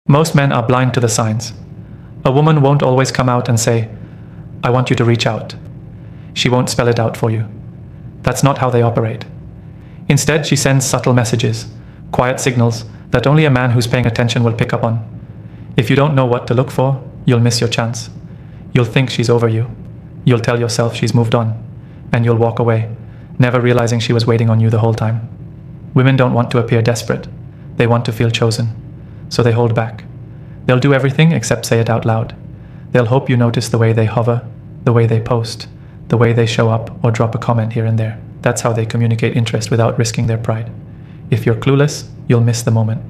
Most men are blind to the signs. A woman won't always come out and say, "I want you to reach out." She won't spell it out for you. That's not how they operate. Instead, she sends subtle messages, quiet signals that only a man who's paying attention will pick up on. If you don't know what to look for, you'll miss your chance. You'll think she's over you. You'll tell yourself she's moved on, and you'll walk away, never realizing she was waiting on you the whole time. Women don't want to appear desperate. They want to feel chosen. So they hold back. They'll do everything except say it out loud. They'll hope you notice the way they hover, the way they post, the way they show up or drop a comment here and there. That's how they communicate interest without risking their pride. If you're clueless, you'll miss the moment.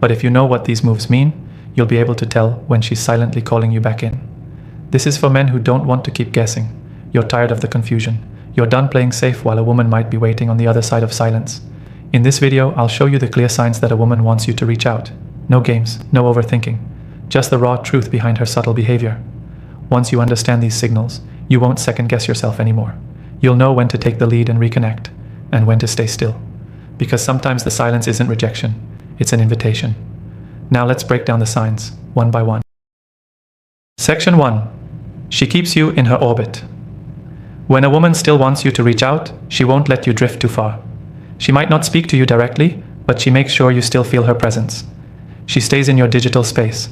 But if you know what these moves mean, you'll be able to tell when she's silently calling you back in. This is for men who don't want to keep guessing. You're tired of the confusion. You're done playing safe while a woman might be waiting on the other side of silence. In this video, I'll show you the clear signs that a woman wants you to reach out. No games, no overthinking. Just the raw truth behind her subtle behavior. Once you understand these signals, you won't second guess yourself anymore. You'll know when to take the lead and reconnect, and when to stay still. Because sometimes the silence isn't rejection, it's an invitation. Now let's break down the signs, one by one. Section 1. She keeps you in her orbit. When a woman still wants you to reach out, she won't let you drift too far. She might not speak to you directly, but she makes sure you still feel her presence. She stays in your digital space.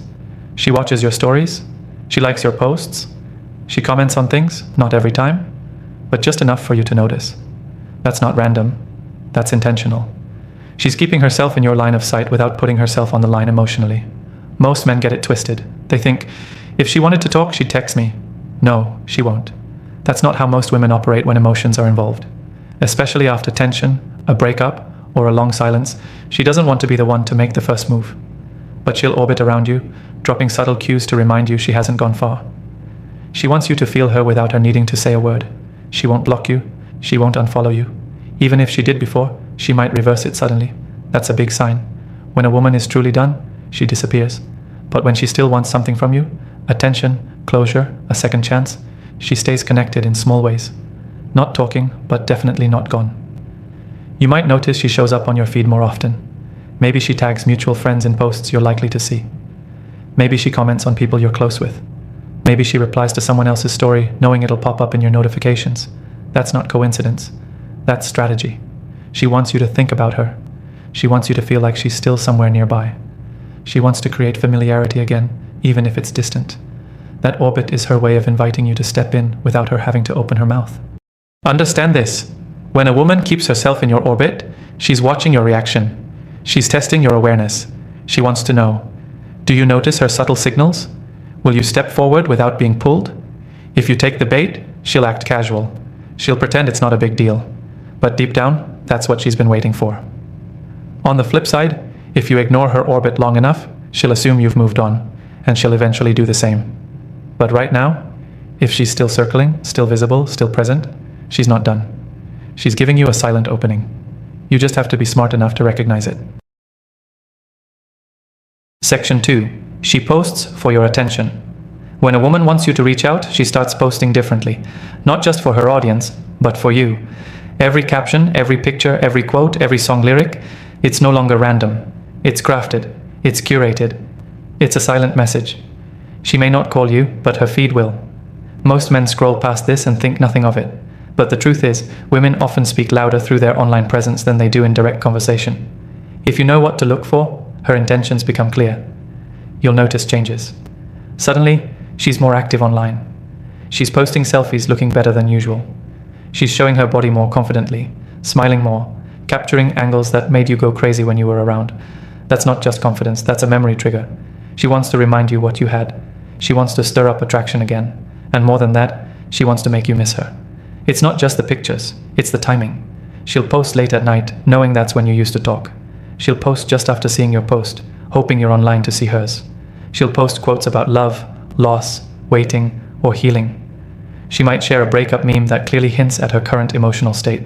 She watches your stories. She likes your posts. She comments on things, not every time, but just enough for you to notice. That's not random. That's intentional. She's keeping herself in your line of sight without putting herself on the line emotionally. Most men get it twisted. They think, if she wanted to talk, she'd text me. No, she won't. That's not how most women operate when emotions are involved. Especially after tension, a breakup, or a long silence, she doesn't want to be the one to make the first move. But she'll orbit around you, dropping subtle cues to remind you she hasn't gone far. She wants you to feel her without her needing to say a word. She won't block you. She won't unfollow you. Even if she did before, she might reverse it suddenly. That's a big sign. When a woman is truly done, she disappears. But when she still wants something from you, attention, closure, a second chance, she stays connected in small ways. Not talking, but definitely not gone. You might notice she shows up on your feed more often. Maybe she tags mutual friends in posts you're likely to see. Maybe she comments on people you're close with. Maybe she replies to someone else's story knowing it'll pop up in your notifications. That's not coincidence. That's strategy. She wants you to think about her. She wants you to feel like she's still somewhere nearby. She wants to create familiarity again, even if it's distant. That orbit is her way of inviting you to step in without her having to open her mouth. Understand this. When a woman keeps herself in your orbit, she's watching your reaction. She's testing your awareness. She wants to know, do you notice her subtle signals? Will you step forward without being pulled? If you take the bait, she'll act casual. She'll pretend it's not a big deal. But deep down, that's what she's been waiting for. On the flip side, if you ignore her orbit long enough, she'll assume you've moved on, and she'll eventually do the same. But right now, if she's still circling, still visible, still present, she's not done. She's giving you a silent opening. You just have to be smart enough to recognize it. Section 2. She posts for your attention. When a woman wants you to reach out, she starts posting differently. Not just for her audience, but for you. Every caption, every picture, every quote, every song lyric, it's no longer random. It's crafted. It's curated. It's a silent message. She may not call you, but her feed will. Most men scroll past this and think nothing of it. But the truth is, women often speak louder through their online presence than they do in direct conversation. If you know what to look for, her intentions become clear. You'll notice changes. Suddenly, she's more active online. She's posting selfies looking better than usual. She's showing her body more confidently, smiling more, capturing angles that made you go crazy when you were around. That's not just confidence, that's a memory trigger. She wants to remind you what you had. She wants to stir up attraction again. And more than that, she wants to make you miss her. It's not just the pictures, it's the timing. She'll post late at night, knowing that's when you used to talk. She'll post just after seeing your post, hoping you're online to see hers. She'll post quotes about love, loss, waiting, or healing. She might share a breakup meme that clearly hints at her current emotional state.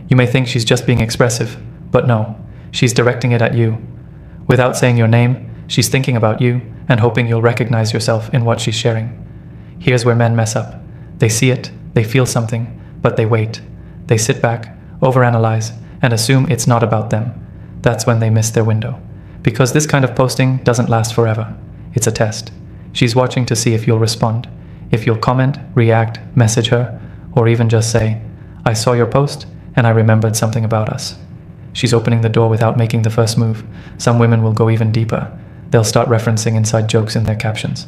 You may think she's just being expressive, but no, she's directing it at you. Without saying your name, she's thinking about you and hoping you'll recognize yourself in what she's sharing. Here's where men mess up. They see it, they feel something, but they wait. They sit back, overanalyze, and assume it's not about them. That's when they miss their window. Because this kind of posting doesn't last forever. It's a test. She's watching to see if you'll respond, if you'll comment, react, message her, or even just say, "I saw your post and I remembered something about us." She's opening the door without making the first move. Some women will go even deeper. They'll start referencing inside jokes in their captions.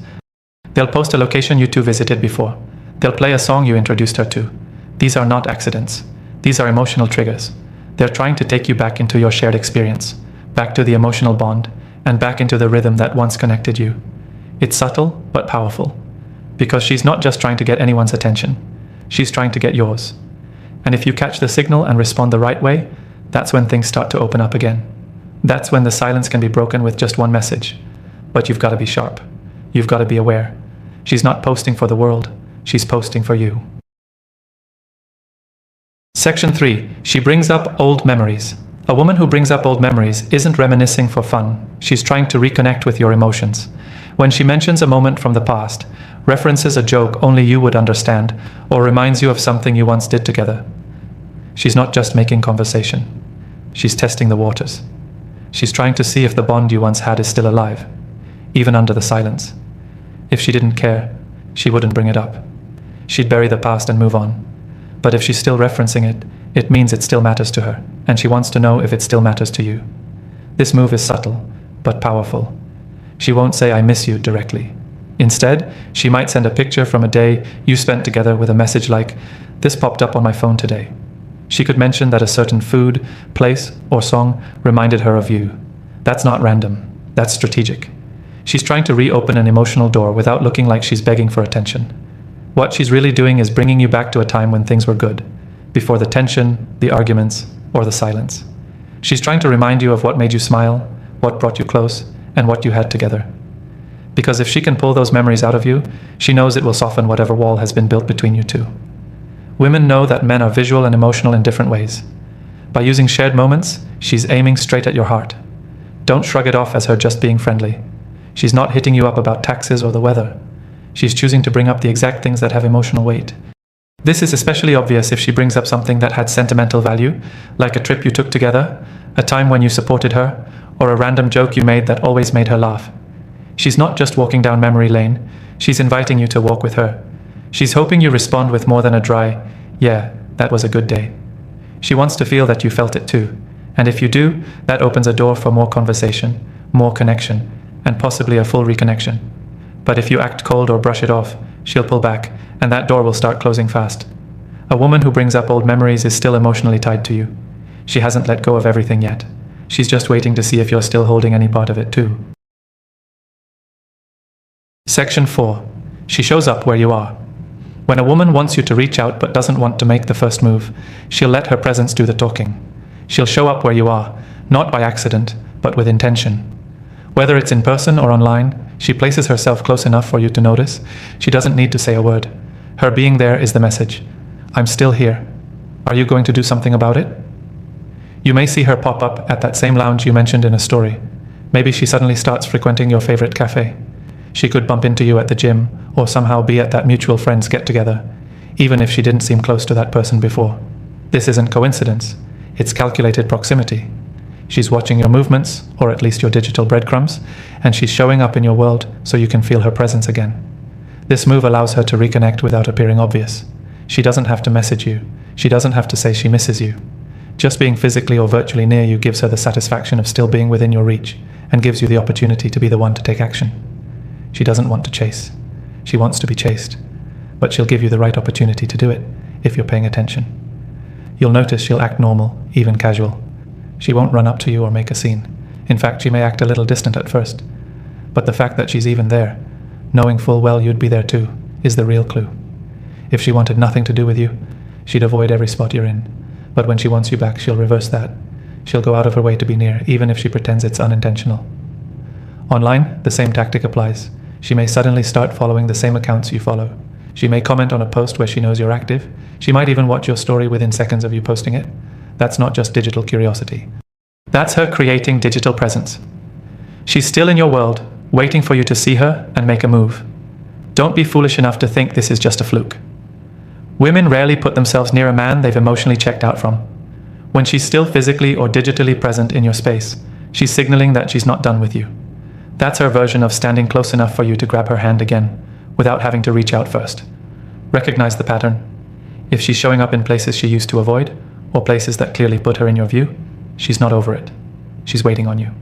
They'll post a location you two visited before. They'll play a song you introduced her to. These are not accidents. These are emotional triggers. They're trying to take you back into your shared experience, back to the emotional bond, and back into the rhythm that once connected you. It's subtle, but powerful. Because she's not just trying to get anyone's attention. She's trying to get yours. And if you catch the signal and respond the right way, that's when things start to open up again. That's when the silence can be broken with just one message. But you've got to be sharp. You've got to be aware. She's not posting for the world. She's posting for you. Section 3. She brings up old memories. A woman who brings up old memories isn't reminiscing for fun. She's trying to reconnect with your emotions. When she mentions a moment from the past, references a joke only you would understand, or reminds you of something you once did together, she's not just making conversation. She's testing the waters. She's trying to see if the bond you once had is still alive, even under the silence. If she didn't care, she wouldn't bring it up. She'd bury the past and move on. But if she's still referencing it, it means it still matters to her, and she wants to know if it still matters to you. This move is subtle, but powerful. She won't say "I miss you" directly. Instead, she might send a picture from a day you spent together with a message like, "This popped up on my phone today." She could mention that a certain food, place, or song reminded her of you. That's not random. That's strategic. She's trying to reopen an emotional door without looking like she's begging for attention. What she's really doing is bringing you back to a time when things were good, before the tension, the arguments, or the silence. She's trying to remind you of what made you smile, what brought you close, and what you had together. Because if she can pull those memories out of you, she knows it will soften whatever wall has been built between you two. Women know that men are visual and emotional in different ways. By using shared moments, she's aiming straight at your heart. Don't shrug it off as her just being friendly. She's not hitting you up about taxes or the weather. She's choosing to bring up the exact things that have emotional weight. This is especially obvious if she brings up something that had sentimental value, like a trip you took together, a time when you supported her, or a random joke you made that always made her laugh. She's not just walking down memory lane, she's inviting you to walk with her. She's hoping you respond with more than a dry, "Yeah, that was a good day." She wants to feel that you felt it too. And if you do, that opens a door for more conversation, more connection, and possibly a full reconnection. But if you act cold or brush it off, she'll pull back, and that door will start closing fast. A woman who brings up old memories is still emotionally tied to you. She hasn't let go of everything yet. She's just waiting to see if you're still holding any part of it too. Section 4. She shows up where you are. When a woman wants you to reach out but doesn't want to make the first move, she'll let her presence do the talking. She'll show up where you are, not by accident, but with intention. Whether it's in person or online, she places herself close enough for you to notice. She doesn't need to say a word. Her being there is the message. "I'm still here. Are you going to do something about it?" You may see her pop up at that same lounge you mentioned in a story. Maybe she suddenly starts frequenting your favorite cafe. She could bump into you at the gym, or somehow be at that mutual friend's get-together, even if she didn't seem close to that person before. This isn't coincidence. It's calculated proximity. She's watching your movements, or at least your digital breadcrumbs, and she's showing up in your world so you can feel her presence again. This move allows her to reconnect without appearing obvious. She doesn't have to message you. She doesn't have to say she misses you. Just being physically or virtually near you gives her the satisfaction of still being within your reach, and gives you the opportunity to be the one to take action. She doesn't want to chase. She wants to be chased. But she'll give you the right opportunity to do it, if you're paying attention. You'll notice she'll act normal, even casual. She won't run up to you or make a scene. In fact, she may act a little distant at first. But the fact that she's even there, knowing full well you'd be there too, is the real clue. If she wanted nothing to do with you, she'd avoid every spot you're in. But when she wants you back, she'll reverse that. She'll go out of her way to be near, even if she pretends it's unintentional. Online, the same tactic applies. She may suddenly start following the same accounts you follow. She may comment on a post where she knows you're active. She might even watch your story within seconds of you posting it. That's not just digital curiosity. That's her creating digital presence. She's still in your world, waiting for you to see her and make a move. Don't be foolish enough to think this is just a fluke. Women rarely put themselves near a man they've emotionally checked out from. When she's still physically or digitally present in your space, She's signaling that she's not done with you. That's her version of standing close enough for you to grab her hand again, without having to reach out first. Recognize the pattern. If she's showing up in places she used to avoid, or places that clearly put her in your view, she's not over it. She's waiting on you.